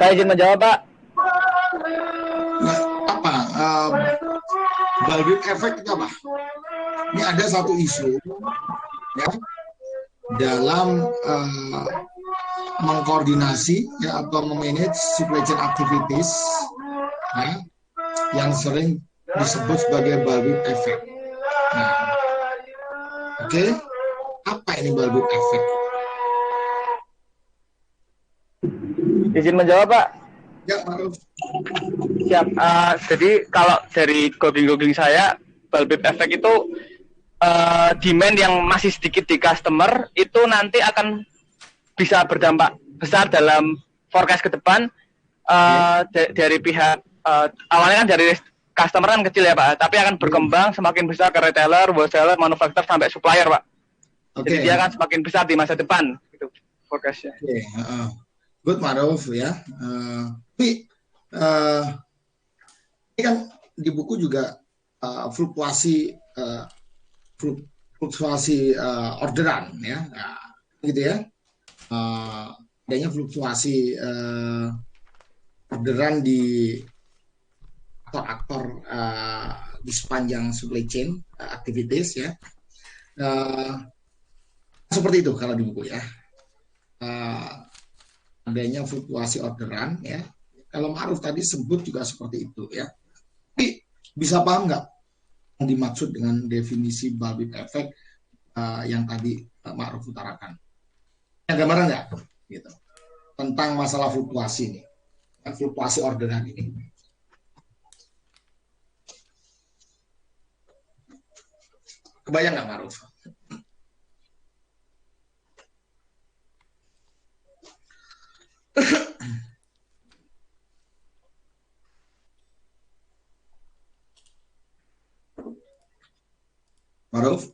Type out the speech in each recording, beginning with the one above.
Saya izin menjawab, Pak. Nah, apa Baldwin effect itu apa? Ini ada satu isu ya dalam mengkoordinasi ya, atau memanage supply chain activities ya, yang sering disebut sebagai Baldwin effect. Nah, oke, apa ini Baldwin effect? Izin menjawab, Pak. Ya, Maruf. Siap. Jadi kalau dari googling saya, Baldwin effect itu demand yang masih sedikit di customer itu nanti akan bisa berdampak besar dalam forecast ke depan. Dari pihak awalnya kan dari customer kan kecil ya Pak, tapi akan berkembang semakin besar ke retailer, wholesaler, manufacturer sampai supplier Pak. Jadi dia akan semakin besar di masa depan gitu forecastnya. Good Maruf ya. Tapi ini kan di buku juga fluktuasi orderan ya, gitu ya. Adanya fluktuasi orderan di aktor-aktor di sepanjang supply chain activities ya. Seperti itu kalau di buku ya. Adanya fluktuasi orderan ya. Kalau Ma'ruf tadi sebut juga seperti itu ya. Tapi bisa paham nggak yang dimaksud dengan definisi Baldwin effect yang tadi Ma'ruf utarakan? Ada gambaran nggak gitu tentang masalah fluktuasi ini, fluktuasi orderan ini? Kebayang nggak Ma'ruf? Maruf?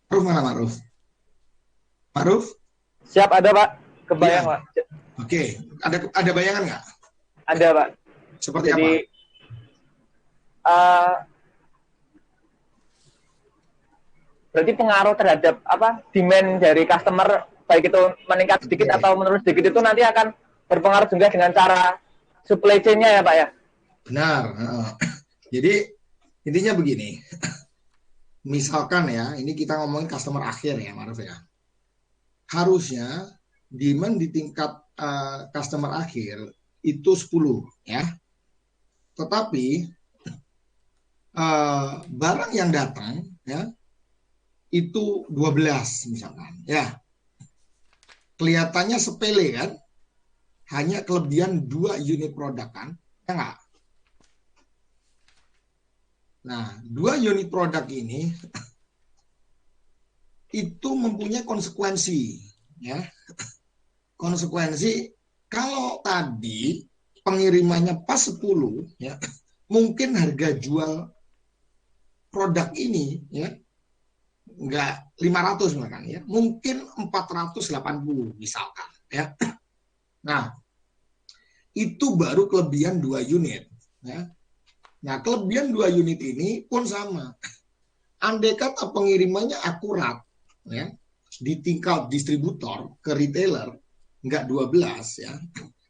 Maruf mana Maruf? Maruf? Siap, ada Pak. Kebayang ya. Pak. Oke. Ada bayangan nggak? Ada Pak. Seperti jadi, apa? Berarti pengaruh terhadap demand dari customer baik itu meningkat sedikit atau menurun sedikit itu nanti akan berpengaruh juga dengan cara supply chain-nya ya Pak ya? Benar. Jadi intinya begini, misalkan ya, ini kita ngomongin customer akhir ya, Maruf ya. Harusnya demand di tingkat customer akhir itu 10 ya. Tetapi barang yang datang ya itu 12 misalkan ya. Kelihatannya sepele kan? Hanya kelebihan 2 unit produk kan? Ya enggak? Nah, 2 unit produk ini itu mempunyai konsekuensi, ya. Konsekuensi kalau tadi pengirimannya pas 10, ya, mungkin harga jual produk ini, ya, enggak 500 misalkan, ya, mungkin 480 misalkan, ya. Nah, itu baru kelebihan 2 unit, ya. Nah, kelebihan 2 unit ini pun sama. Andai kata pengirimannya akurat, ya, di tingkat distributor ke retailer, nggak 12, ya,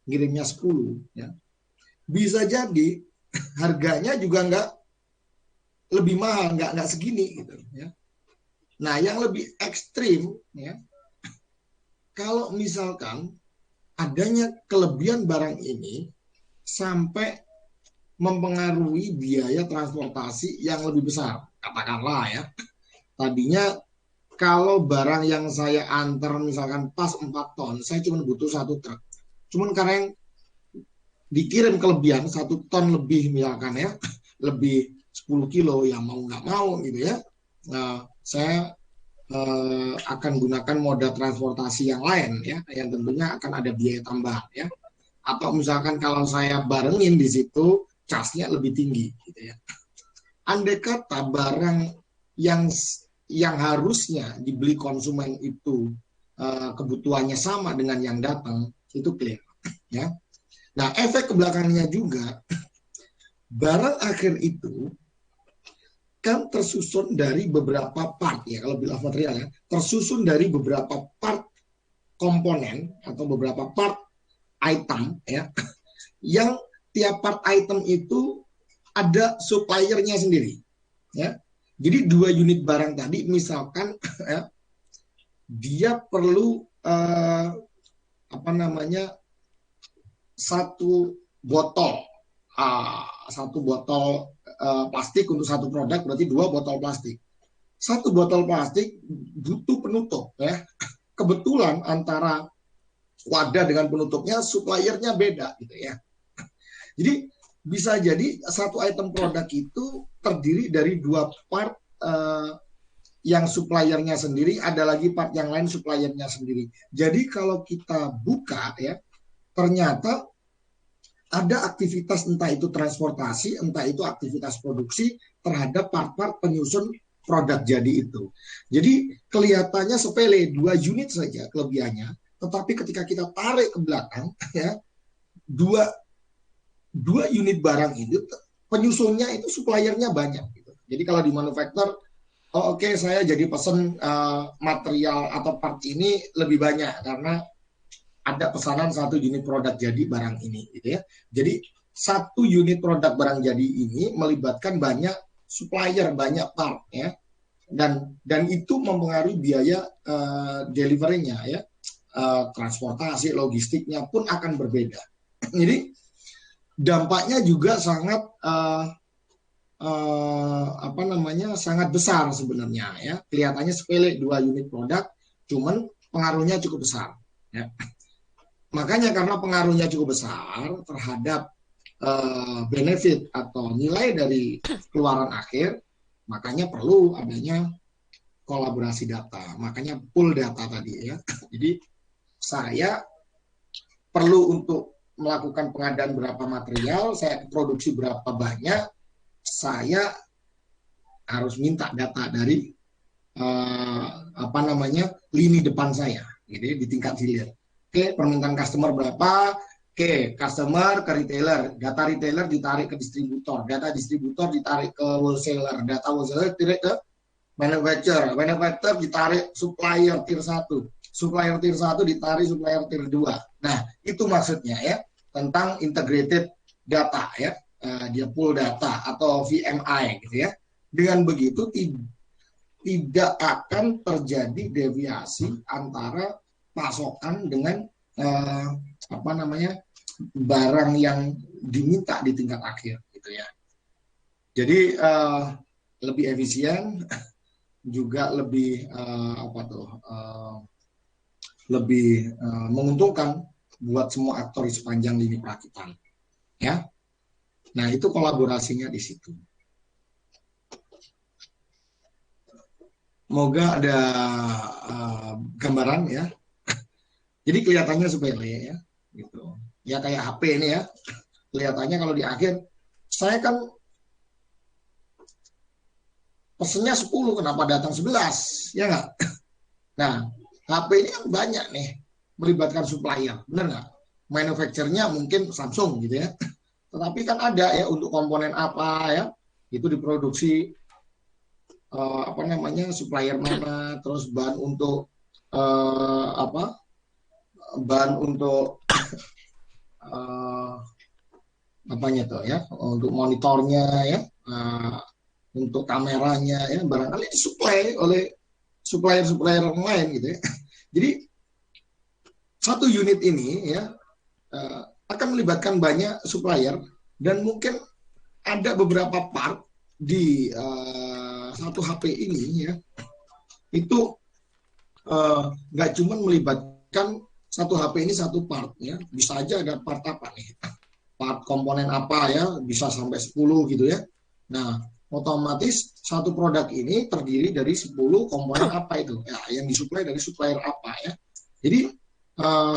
ngirimnya 10, ya, bisa jadi harganya juga nggak lebih mahal, nggak segini, gitu, ya. Nah, yang lebih ekstrim, ya, kalau misalkan adanya kelebihan barang ini sampai mempengaruhi biaya transportasi yang lebih besar. Katakanlah ya, tadinya kalau barang yang saya antar misalkan pas 4 ton, saya cuma butuh 1 truk. Cuman karena yang dikirim kelebihan 1 ton lebih misalkan ya, lebih 10 kilo yang mau nggak mau gitu ya, saya akan gunakan moda transportasi yang lain ya, yang tentunya akan ada biaya tambahan ya. Atau misalkan kalau saya barengin di situ, charge-nya lebih tinggi gitu ya. Andai kata barang yang harusnya dibeli konsumen itu kebutuhannya sama dengan yang datang, itu clear ya. Nah, efek kebelakangnya juga barang akhir itu kan tersusun dari beberapa part ya, kalau bill of material ya, tersusun dari beberapa part komponen atau beberapa part item ya, yang tiap part item itu ada suppliernya sendiri ya. Jadi 2 unit barang tadi misalkan ya, dia perlu apa namanya, satu botol satu botol plastik untuk satu produk, berarti 2 botol plastik. Satu botol plastik butuh penutup ya. Kebetulan antara wadah dengan penutupnya suppliernya beda gitu ya. Jadi bisa jadi satu item produk itu terdiri dari 2 part yang suppliernya sendiri, ada lagi part yang lain suppliernya sendiri. Jadi kalau kita buka ya, ternyata ada aktivitas, entah itu transportasi, entah itu aktivitas produksi terhadap part-part penyusun produk jadi itu. Jadi kelihatannya sepele, 2 unit saja kelebihannya, tetapi ketika kita tarik ke belakang ya, dua unit barang itu penyusunnya itu suppliernya banyak gitu. Jadi kalau di manufaktur, oke, saya jadi pesen material atau part ini lebih banyak karena ada pesanan 1 unit produk jadi barang ini gitu ya. Jadi 1 unit produk barang jadi ini melibatkan banyak supplier, banyak part ya. Dan itu mempengaruhi biaya delivery-nya ya. Transportasi, logistiknya pun akan berbeda. Jadi dampaknya juga sangat apa namanya, sangat besar sebenarnya ya. Kelihatannya sepele 2 unit produk, cuman pengaruhnya cukup besar ya. Makanya karena pengaruhnya cukup besar terhadap benefit atau nilai dari keluaran akhir, makanya perlu adanya kolaborasi data, makanya pool data tadi ya. Jadi saya perlu untuk melakukan pengadaan berapa material, saya produksi berapa banyak, saya harus minta data dari apa namanya, lini depan saya, gitu di tingkat hilir. Oke, permintaan customer berapa? Oke, customer ke retailer, data retailer ditarik ke distributor, data distributor ditarik ke wholesaler, data wholesaler ditarik ke manufacturer, manufacturer ditarik supplier tier 1, supplier tier 1 ditarik supplier tier 2. Nah, itu maksudnya ya, tentang integrated data ya, dia pool data atau VMI gitu ya. Dengan begitu tidak akan terjadi deviasi antara pasokan dengan apa namanya, barang yang diminta di tingkat akhir gitu ya. Jadi lebih efisien, juga lebih apa tuh, lebih menguntungkan buat semua aktor di sepanjang lini perakitan ya. Nah, itu kolaborasinya di situ. Semoga ada gambaran ya. Jadi kelihatannya sepele ya, gitu. Ya kayak HP ini ya. Kelihatannya kalau di akhir, saya kan pesennya 10, kenapa datang 11? Ya nggak? Nah, HP ini kan banyak nih, melibatkan supplier, benar nggak? Manufacturernya mungkin Samsung gitu ya. Tetapi kan ada ya untuk komponen apa ya, itu diproduksi apa namanya, supplier mana, terus bahan untuk apa, bahan untuk apanya tuh ya, untuk monitornya ya, untuk kameranya ya, barangkali disuplai oleh supplier-supplier yang lain gitu ya. Jadi 1 unit ini ya akan melibatkan banyak supplier, dan mungkin ada beberapa part di satu HP ini ya, itu nggak cuma melibatkan satu HP ini satu part ya, bisa aja ada part apa nih, part komponen apa ya, bisa sampai 10 gitu ya. Nah, otomatis satu produk ini terdiri dari 10 komponen apa itu ya, yang disuplai dari supplier apa ya. Jadi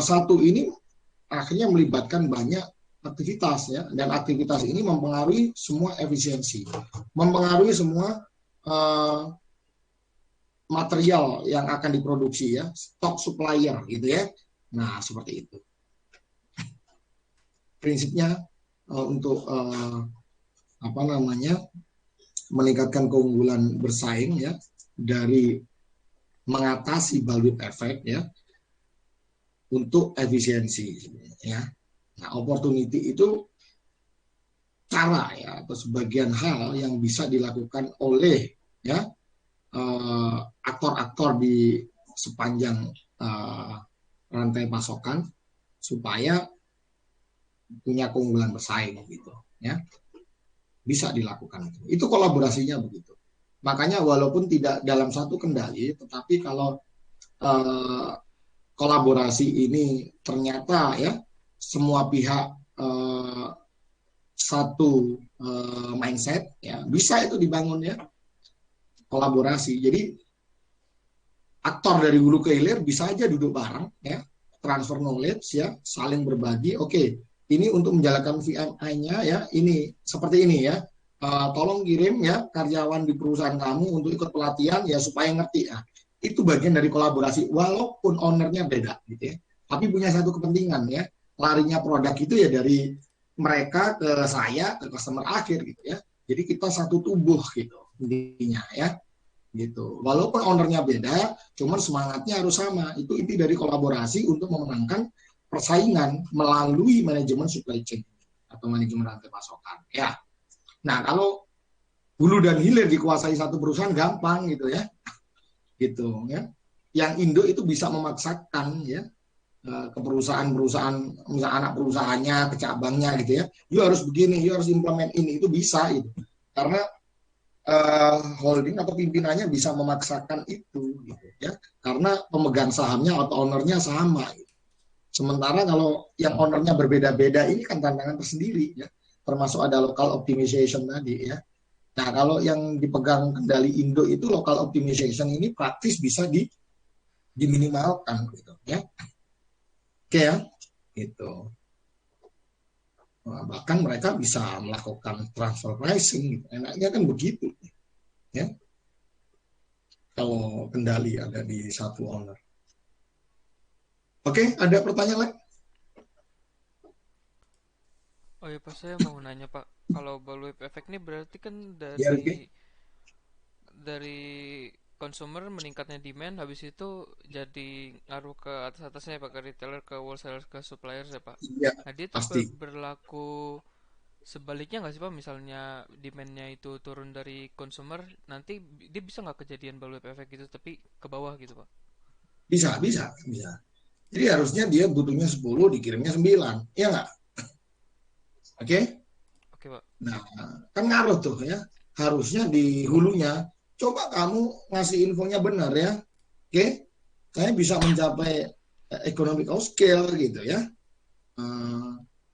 satu ini akhirnya melibatkan banyak aktivitas ya, dan aktivitas ini mempengaruhi semua efisiensi, mempengaruhi semua material yang akan diproduksi ya, stok supplier gitu ya. Nah, seperti itu prinsipnya untuk apa namanya, meningkatkan keunggulan bersaing ya, dari mengatasi Baldwin effect ya. untuk efisiensi, ya. Nah, opportunity itu cara ya atau sebagian hal yang bisa dilakukan oleh ya aktor-aktor di sepanjang rantai pasokan supaya punya keunggulan bersaing gitu ya, bisa dilakukan itu kolaborasinya begitu. Makanya walaupun tidak dalam satu kendali, tetapi kalau kolaborasi ini ternyata ya semua pihak satu mindset ya, bisa itu dibangun ya kolaborasi. Jadi aktor dari hulu ke hilir bisa aja duduk bareng ya, transfer knowledge ya, saling berbagi. Oke, ini untuk menjalankan VMI-nya ya, ini seperti ini ya. Tolong kirim ya karyawan di perusahaan kamu untuk ikut pelatihan ya supaya ngerti ya. Itu bagian dari kolaborasi walaupun ownernya beda gitu ya. Tapi punya satu kepentingan ya. Larinya produk itu ya dari mereka ke saya, ke customer akhir gitu ya. Jadi kita satu tubuh gitu intinya ya gitu. Walaupun ownernya beda, cuman semangatnya harus sama. Itu inti dari kolaborasi untuk memenangkan persaingan melalui manajemen supply chain atau manajemen rantai pasokan. Ya. Nah, kalau hulu dan hilir dikuasai satu perusahaan gampang gitu ya. Gitu ya. Yang Indo itu bisa memaksakan ya ke perusahaan-perusahaan, misalnya anak perusahaannya, ke cabangnya gitu ya. You harus begini, you harus implement ini, itu bisa gitu. Karena holding atau pimpinannya bisa memaksakan itu gitu ya, karena pemegang sahamnya atau ownernya sama gitu. Sementara kalau yang ownernya berbeda-beda ini kan tantangan tersendiri ya, termasuk ada local optimization tadi ya. Nah, kalau yang dipegang kendali Indo itu local optimization ini praktis bisa diminimalkan gitu ya. Oke ya, gitu. Nah, bahkan mereka bisa melakukan transfer pricing gitu. Enaknya kan begitu ya, kalau kendali ada di satu owner. Oke, ada pertanyaan lagi? Oh ya Pak, saya mau nanya Pak, kalau ball wave effect ini berarti kan Ya, Rifki. dari consumer meningkatnya demand, habis itu jadi ngaruh ke atas-atasnya ya Pak, ke retailer, ke wholesaler, ke suppliers ya Pak. Iya, Nah dia tuh pasti. berlaku sebaliknya nggak sih Pak? Misalnya demandnya itu turun dari consumer, nanti dia bisa nggak kejadian ball wave effect gitu, tapi ke bawah gitu Pak? Bisa, bisa, bisa. Jadi harusnya dia butuhnya 10, dikirimnya 9. Iya nggak? Oke? Oke Pak. Nah, kan ngaruh tuh ya. Harusnya di hulunya, coba kamu ngasih infonya benar ya. Oke? Saya bisa mencapai economic of scale gitu ya.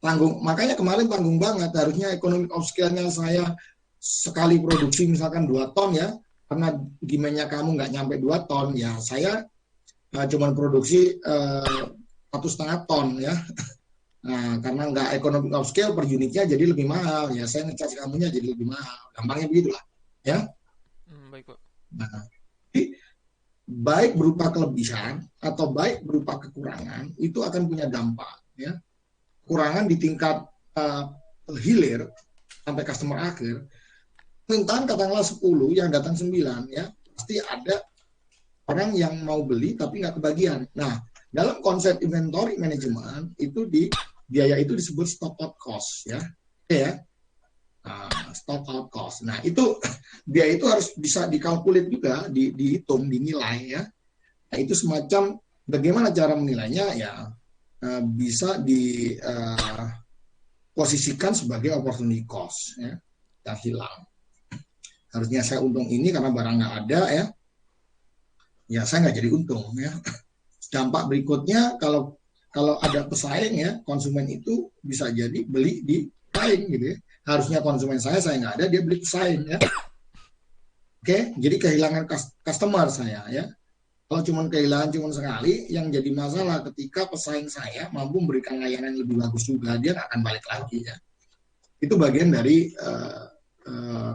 Tanggung, makanya kemarin tanggung banget. Harusnya economic of scale-nya saya sekali produksi misalkan 2 ton ya. Karena demand-nya kamu nggak nyampe 2 ton, ya saya cuman produksi 1,5 ton ya. Nah, karena nggak economic of scale per unitnya jadi lebih mahal ya, saya ngecas kamunya jadi lebih mahal. Gampangnya begitulah ya. Baik Pak. Nah, jadi baik berupa kelebihan atau baik berupa kekurangan itu akan punya dampak ya. Kurangan di tingkat hilir sampai customer akhir, mintaan katakanlah 10 yang datang 9 ya, pasti ada orang yang mau beli tapi nggak kebagian. Nah, dalam konsep inventory management itu biaya itu disebut stock out cost ya. Oke ya. Stock out cost. Nah, itu biaya itu harus bisa dikalkulit juga, dihitung, dinilai ya. Nah, itu semacam bagaimana cara menilainya ya, bisa diposisikan sebagai opportunity cost ya, yang hilang. Harusnya saya untung ini karena barang nggak ada ya, ya saya nggak jadi untung ya. Dampak berikutnya kalau kalau ada pesaing ya, konsumen itu bisa jadi beli di lain gitu ya. Harusnya konsumen saya nggak ada, dia beli pesaing ya. Oke, jadi kehilangan customer saya ya. Kalau cuma kehilangan cuma sekali, yang jadi masalah ketika pesaing saya mampu memberikan layanan yang lebih bagus juga, dia nggak akan balik lagi ya. Itu bagian dari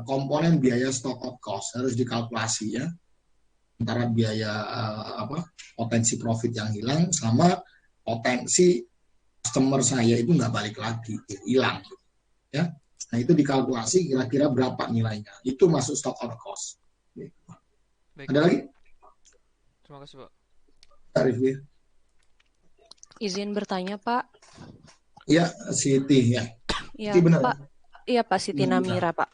komponen biaya stock out cost, harus dikalkulasi ya, antara biaya potensi profit yang hilang sama potensi customer saya itu nggak balik lagi, hilang ya. Nah, itu dikalkulasi kira-kira berapa nilainya, itu masuk stock out cost. Baik Ada Pak. lagi Terima kasih Pak. tarifnya? Izin bertanya, Pak. Ya, Siti ya. Iya, Siti benar. Pak. Iya, Pak Siti Namira, Pak.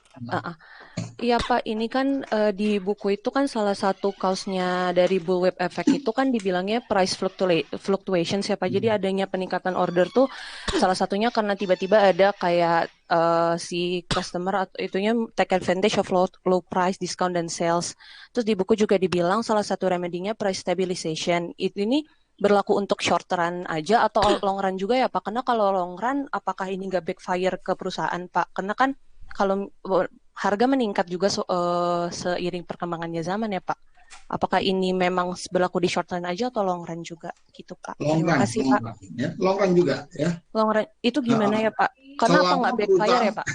Iya, Pak. Ini kan di buku itu kan salah satu kausnya dari bullwhip effect itu kan dibilangnya price fluctuation siapa. Jadi adanya peningkatan order tuh salah satunya karena tiba-tiba ada kayak si customer atau itunya take advantage of low price discount dan sales. Terus di buku juga dibilang salah satu remedinya price stabilization. Ini berlaku untuk short run aja atau long run juga ya Pak? Karena kalau long run, apakah ini nggak backfire ke perusahaan Pak? Karena kan kalau harga meningkat juga seiring perkembangannya zaman ya Pak. Apakah ini memang berlaku di short run aja atau long run juga gitu Pak? Long Terima run, kasih long Pak. run, ya. Long run juga ya. Long run itu gimana ya Pak? Karena apa Selama nggak backfire perusahaan ya Pak?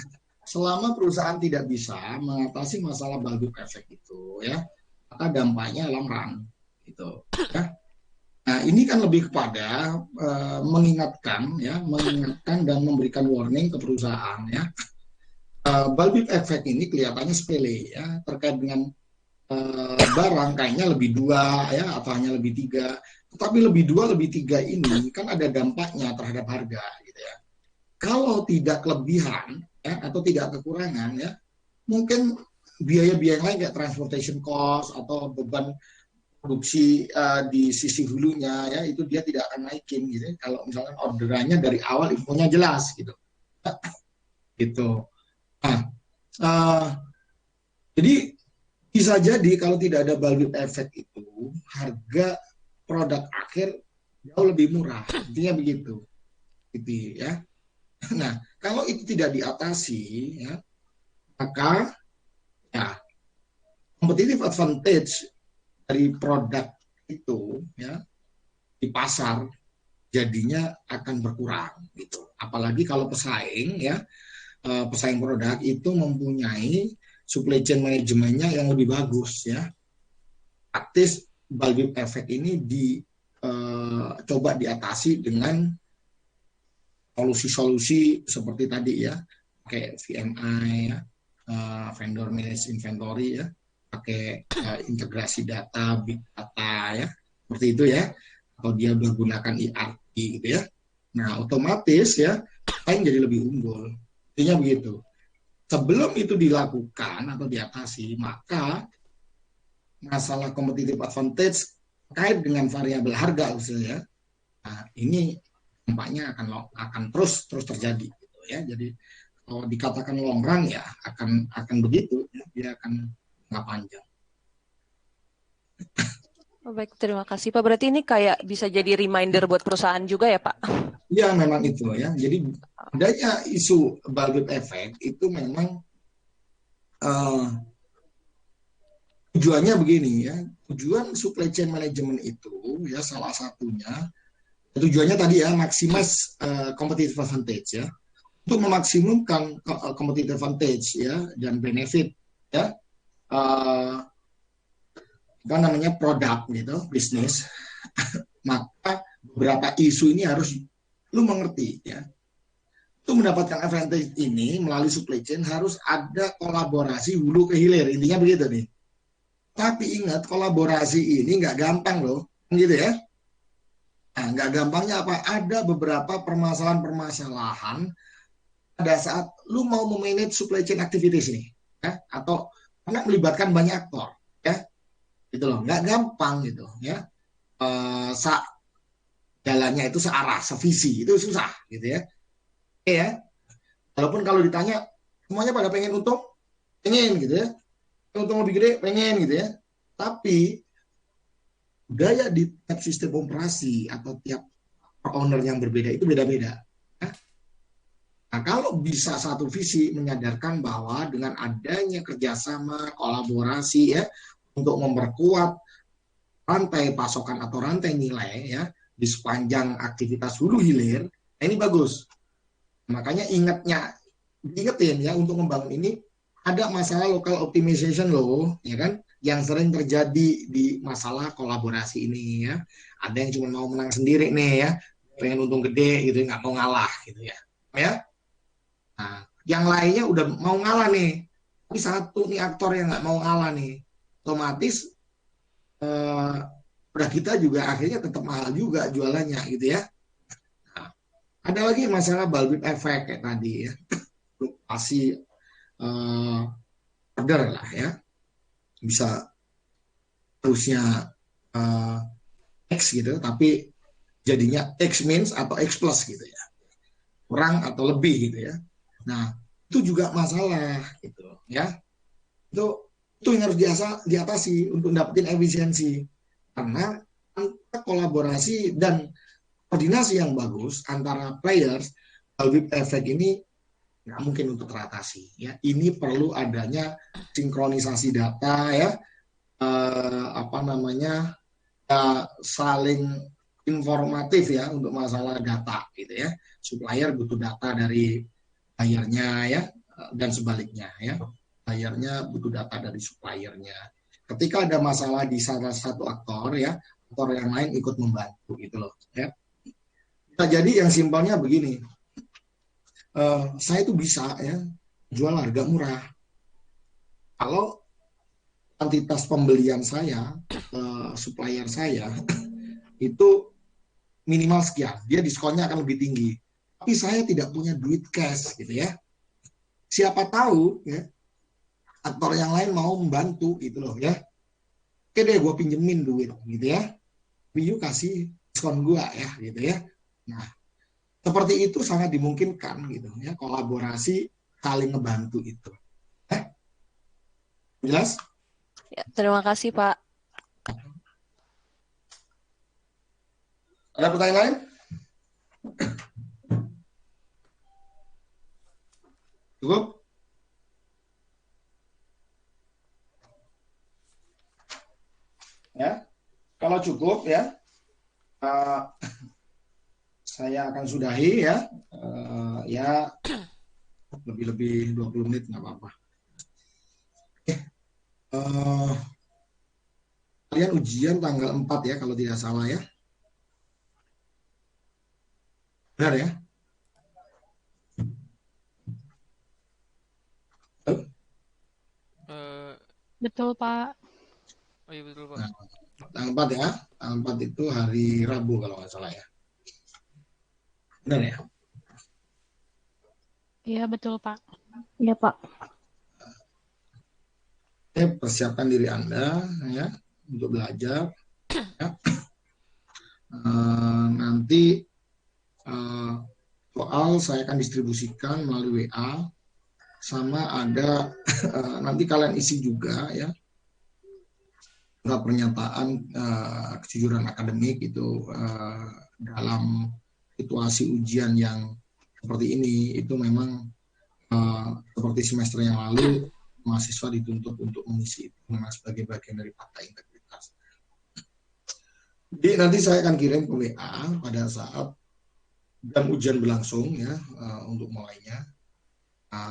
selama perusahaan tidak bisa mengatasi masalah bulk effect itu ya, maka dampaknya long run gitu ya. Nah, ini kan lebih kepada mengingatkan dan memberikan warning ke perusahaan ya. Bulk effect ini kelihatannya sepele ya, terkait dengan barang kayaknya lebih dua ya atau hanya lebih tiga, tetapi lebih dua lebih tiga ini kan ada dampaknya terhadap harga gitu ya. Kalau tidak kelebihan ya, atau tidak kekurangan ya, mungkin biaya-biaya lain kayak transportation cost atau beban produksi di sisi hulunya ya, itu dia tidak akan naikin gitu ya, kalau misalkan orderannya dari awal infonya jelas gitu gitu. Nah, uh, jadi bisa jadi kalau tidak ada bulk effect itu harga produk akhir jauh lebih murah, intinya begitu gitu ya. Nah, kalau itu tidak diatasi ya, maka ya competitive advantage dari produk itu ya di pasar jadinya akan berkurang gitu. Apalagi kalau pesaing ya, pesaing produk itu mempunyai supply chain manajemennya yang lebih bagus ya. Praktis bulk effect ini coba diatasi dengan solusi-solusi seperti tadi ya, kayak VMI ya, vendor managed inventory ya, pakai integrasi data, big data ya, seperti itu ya, atau dia menggunakan ERP gitu ya. Nah, otomatis ya, lain jadi lebih unggul. Intinya begitu. Sebelum itu dilakukan atau diatasi, maka masalah competitive advantage terkait dengan variabel harga misalnya, nah, ini dampaknya akan terus terjadi gitu ya. Jadi kalau dikatakan long run ya akan begitu ya, dia akan nggak panjang. Oh, baik, terima kasih Pak. Berarti ini kayak bisa jadi reminder buat perusahaan juga ya Pak? Ya memang itu ya. Jadi adanya isu bulk effect itu memang tujuannya begini ya. Tujuan supply chain management itu ya salah satunya tujuannya tadi ya maximize competitive advantage ya, untuk memaksimumkan competitive advantage ya dan benefit ya apa namanya produk gitu bisnis. Maka beberapa isu ini harus lu mengerti ya. Untuk mendapatkan advantage ini melalui supply chain harus ada kolaborasi hulu ke hilir, intinya begitu nih. Tapi ingat kolaborasi ini nggak gampang loh, gitu ya. Nah, nggak gampangnya apa? Ada beberapa permasalahan-permasalahan pada saat lu mau memanage supply chain activities ini, ya, atau karena melibatkan banyak aktor, ya, gitu loh, nggak gampang gitu, ya, jalannya itu searah, sevisi, itu susah, gitu ya, ya, walaupun kalau ditanya semuanya pada pengen untung, pengen gitu ya, untung lebih gede, pengen gitu ya, tapi gaya di tiap sistem operasi atau tiap owner yang berbeda itu beda-beda. Nah, kalau bisa satu visi menyadarkan bahwa dengan adanya kerjasama, kolaborasi ya, untuk memperkuat rantai pasokan atau rantai nilai ya di sepanjang aktivitas hulu hilir, nah ini bagus. Makanya diingetin ya untuk membangun ini ada masalah local optimization loh, ya kan, yang sering terjadi di masalah kolaborasi ini ya. Ada yang cuma mau menang sendiri nih ya, pengen untung gede gitu, nggak mau ngalah gitu ya. Ya. Nah, yang lainnya udah mau ngalah nih, tapi satu nih aktor yang nggak mau ngalah nih, otomatis produk kita juga akhirnya tetap mahal juga jualannya gitu ya. Ada lagi masalah bulb effect kayak tadi ya, fluktuasi order lah ya, bisa terusnya eh, X gitu, tapi jadinya X minus atau X plus gitu ya, kurang atau lebih gitu ya. Nah, itu juga masalah gitu ya. Itu yang harus diatasi untuk dapetin efisiensi. Karena tanpa kolaborasi dan koordinasi yang bagus antara players, bulb effect ini nggak mungkin untuk teratasi ya. Ini perlu adanya sinkronisasi data ya, apa namanya, saling informatif ya untuk masalah data gitu ya. Supplier butuh data dari buyernya ya, dan sebaliknya ya. Buyernya butuh data dari suppliernya. Ketika ada masalah di salah satu aktor ya, aktor yang lain ikut membantu gitu loh ya. Nah, jadi yang simpelnya begini, saya itu bisa ya jual harga murah kalau kuantitas pembelian saya, supplier saya itu minimal sekian, dia diskonnya akan lebih tinggi. Tapi saya tidak punya duit cash gitu ya. Siapa tahu ya aktor yang lain mau membantu gitu loh ya. Oke deh, gue pinjemin duit gitu ya. You kasih diskon gue ya gitu ya. Nah, seperti itu sangat dimungkinkan gitu ya, kolaborasi saling ngebantu itu. Jelas? Ya, terima kasih Pak. Ada pertanyaan lain? Cukup? Ya, kalau cukup ya, saya akan sudahi ya, ya lebih-lebih 20 menit nggak apa-apa. Kalian ujian tanggal 4 ya kalau tidak salah ya. Benar ya? Betul, Pak. Oh iya betul Pak. Nah, tanggal 4 ya. Tanggal 4 itu hari Rabu kalau nggak salah ya. Benar ya? Iya, betul, Pak. Iya Pak. Persiapkan diri Anda ya untuk belajar. Ya. Nanti soal saya akan distribusikan melalui WA, sama ada nanti kalian isi juga ya surat pernyataan kejujuran akademik itu dalam situasi ujian yang seperti ini. Itu memang seperti semester yang lalu mahasiswa dituntut untuk mengisi itu memang sebagai bagian dari fakta integritas. Jadi nanti saya akan kirim ke WA pada saat jam ujian berlangsung ya, untuk mulainya.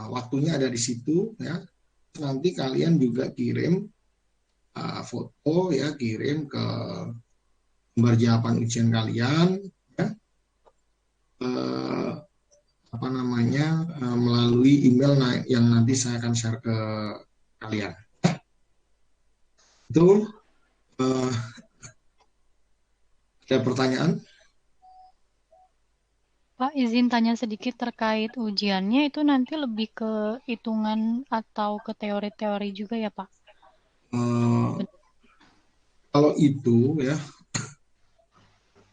Waktunya ada di situ ya. Nanti kalian juga kirim foto ya, kirim ke gambar jawaban ujian kalian ya, apa namanya, melalui email yang nanti saya akan share ke kalian. Itu ada pertanyaan? Pak, izin tanya sedikit terkait ujiannya, itu nanti lebih ke hitungan atau ke teori-teori juga ya, Pak? Kalau itu ya,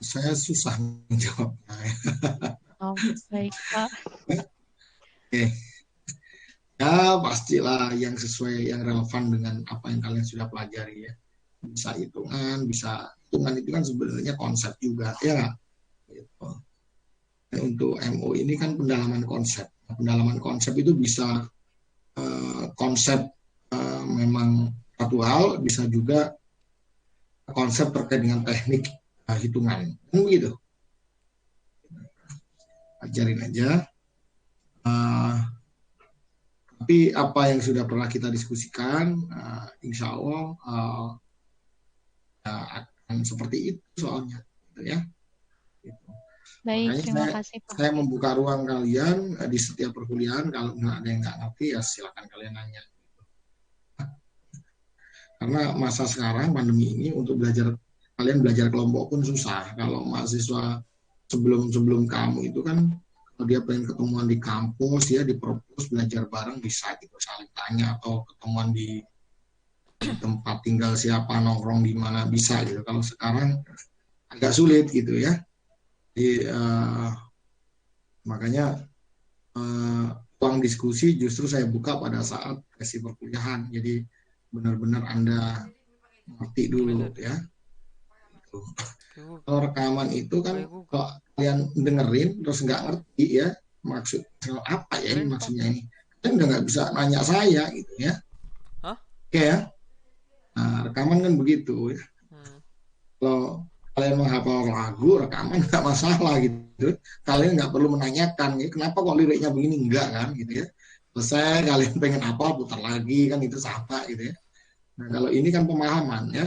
saya susah menjawabnya. Oh, baik, Pak. Oke. Ya, pastilah yang sesuai, yang relevan dengan apa yang kalian sudah pelajari ya. Bisa hitungan itu kan sebenarnya konsep juga, ya nggak? Gitu. Untuk MO ini kan pendalaman konsep. Pendalaman konsep itu bisa konsep memang satu hal, bisa juga konsep terkait dengan teknik hitungan. Kan begitu. Ajarin aja. Tapi apa yang sudah pernah kita diskusikan, insya Allah akan seperti itu soalnya, gitu ya. Gitu. Baik, Makanya terima kasih, Pak. saya membuka ruang kalian di setiap perkuliahan. Kalau ada yang nggak ngerti ya silakan kalian nanya. Karena masa sekarang pandemi ini untuk kalian belajar kelompok pun susah. Kalau mahasiswa sebelum kamu itu kan kalau dia pengen ketemuan di kampus ya di perpus belajar bareng bisa gitu saling tanya atau ketemuan di tempat tinggal siapa nongkrong di mana bisa gitu. Kalau sekarang agak sulit gitu ya. Jadi makanya ruang diskusi justru saya buka pada saat sesi perkuliahan. Jadi benar-benar Anda ngerti dulu ya. Kalau rekaman itu kan kalau kalian dengerin terus nggak ngerti ya maksud apa ya ini maksudnya ini, kan udah nggak bisa nanya saya gitu ya. Oke ya. Nah, rekaman kan begitu ya. Kalau kalian menghafal lagu rekaman nggak masalah gitu. Kalian nggak perlu menanyakan ya, kenapa kok liriknya begini enggak kan gitu ya. Selesai kalian pengen apa putar lagi kan itu sama gitu ya. Nah kalau ini kan pemahaman ya.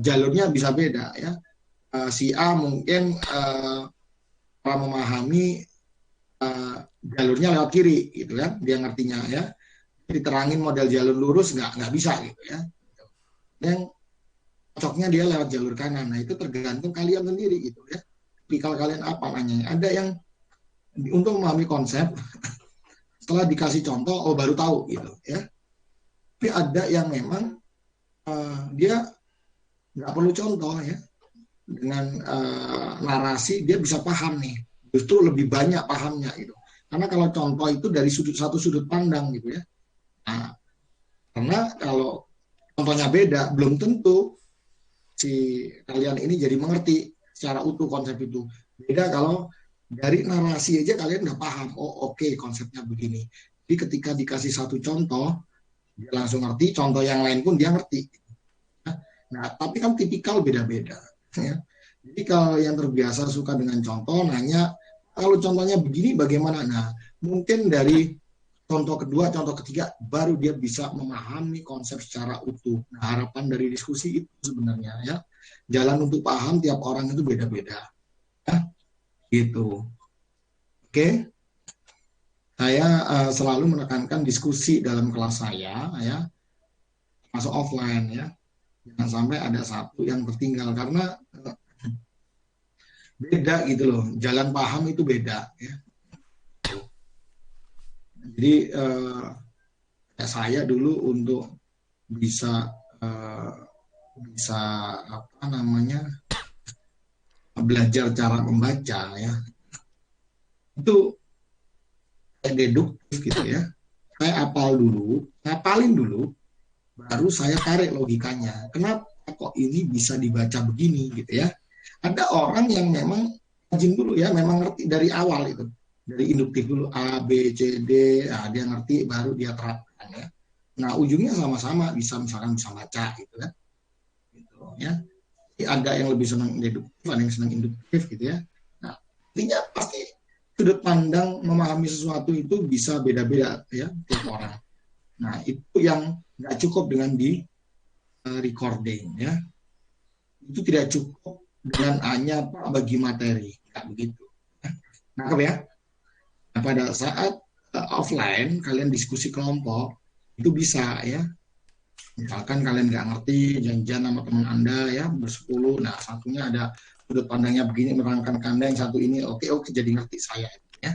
Jalurnya bisa beda ya. Si A mungkin memahami jalurnya lewat kiri gitu kan, dia ngertinya ya. Diterangin model jalur lurus nggak bisa gitu ya. Yang cocoknya dia lewat jalur kanan. Nah itu tergantung kalian sendiri gitu ya. Tipikal kalian apa nanya. Ada yang untuk memahami konsep setelah dikasih contoh oh baru tahu gitu ya. Tapi ada yang memang dia nggak perlu contoh ya. Dengan narasi dia bisa paham nih, justru lebih banyak pahamnya gitu. Karena kalau contoh itu dari satu sudut pandang gitu ya. Nah, karena kalau contohnya beda, belum tentu si kalian ini jadi mengerti secara utuh konsep itu. Beda kalau dari narasi aja kalian udah paham, oh oke, konsepnya begini. Jadi ketika dikasih satu contoh, dia langsung ngerti, contoh yang lain pun dia ngerti. Nah, tapi kan tipikal beda-beda. Ya. Jadi kalau yang terbiasa suka dengan contoh, nanya, kalau contohnya begini bagaimana? Nah, mungkin dari contoh kedua, contoh ketiga, baru dia bisa memahami konsep secara utuh. Nah, harapan dari diskusi itu sebenarnya ya, jalan untuk paham tiap orang itu beda-beda. Ya, gitu. Oke. Saya selalu menekankan diskusi dalam kelas saya, ya, masuk offline ya. Jangan sampai ada satu yang tertinggal karena beda gitu loh, jalan paham itu beda ya. Jadi saya dulu untuk bisa apa namanya belajar cara membaca ya itu deduktif gitu ya. Saya ngapalin dulu, baru saya tarik logikanya. Kenapa kok ini bisa dibaca begini gitu ya? Ada orang yang memang rajin dulu ya, memang ngerti dari awal itu. Dari induktif dulu A, B, C, D, nah, dia ngerti baru dia terapkan ya. Nah, ujungnya sama-sama misalkan bisa baca gitu kan. Gitu ya. Jadi ada yang lebih senang deduktif, ada yang senang induktif gitu ya. Nah, intinya pasti sudut pandang memahami sesuatu itu bisa beda-beda ya tiap orang. Nah, itu yang nggak cukup dengan di recording ya. Itu tidak cukup dengan hanya bagi materi, nggak begitu. Nangkep ya? Nah, pada saat offline kalian diskusi kelompok itu bisa ya. Misalkan kalian nggak ngerti, janjian sama teman Anda ya bersepuluh, nah satunya ada sudut pandangnya begini menerangkan ke Anda, yang satu ini oke jadi ngerti saya ya.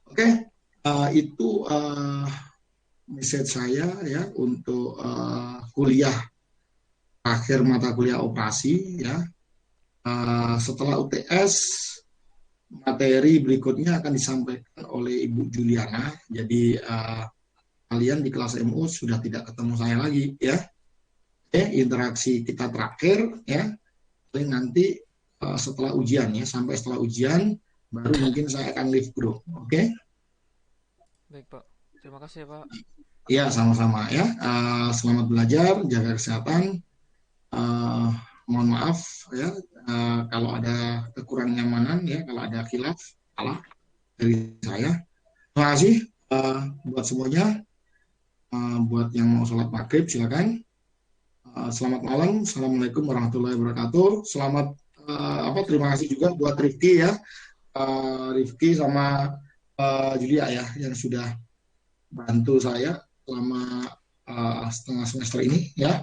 Oke, itu message saya ya untuk kuliah akhir mata kuliah operasi ya. Setelah UTS materi berikutnya akan disampaikan oleh Ibu Juliana. Jadi kalian di kelas MU sudah tidak ketemu saya lagi ya. Interaksi kita terakhir ya. Paling nanti setelah ujian ya, sampai setelah ujian baru mungkin saya akan leave group. Oke? Baik, Pak. Terima kasih ya, Pak. Ya, sama-sama ya. Selamat belajar, jaga kesehatan. Mohon maaf ya kalau ada kekurangan nyamanan ya, kalau ada khilaf salah dari saya. Terima kasih buat semuanya. Buat yang mau sholat maghrib silakan. Selamat malam, assalamualaikum warahmatullahi wabarakatuh. Selamat terima kasih juga buat Rifki ya, Rifki sama Julia ya yang sudah bantu saya selama setengah semester ini ya.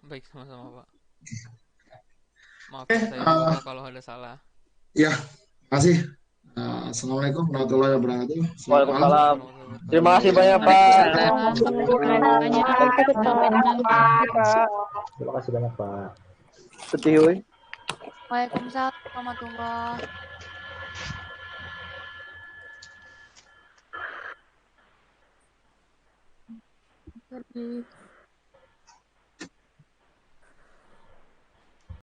Baik, sama-sama Pak. Maafin saya juga Pak kalau ada salah. Ya, kasih. Assalamualaikum warahmatullahi wabarakatuh. Selamat malam. Waalaikumsalam. Terima kasih banyak Pak. Waalaikumsalam. Banyak. Pak. Terima kasih banyak Pak. Sedih. Waalaikumsalam warahmatullahi wabarakatuh.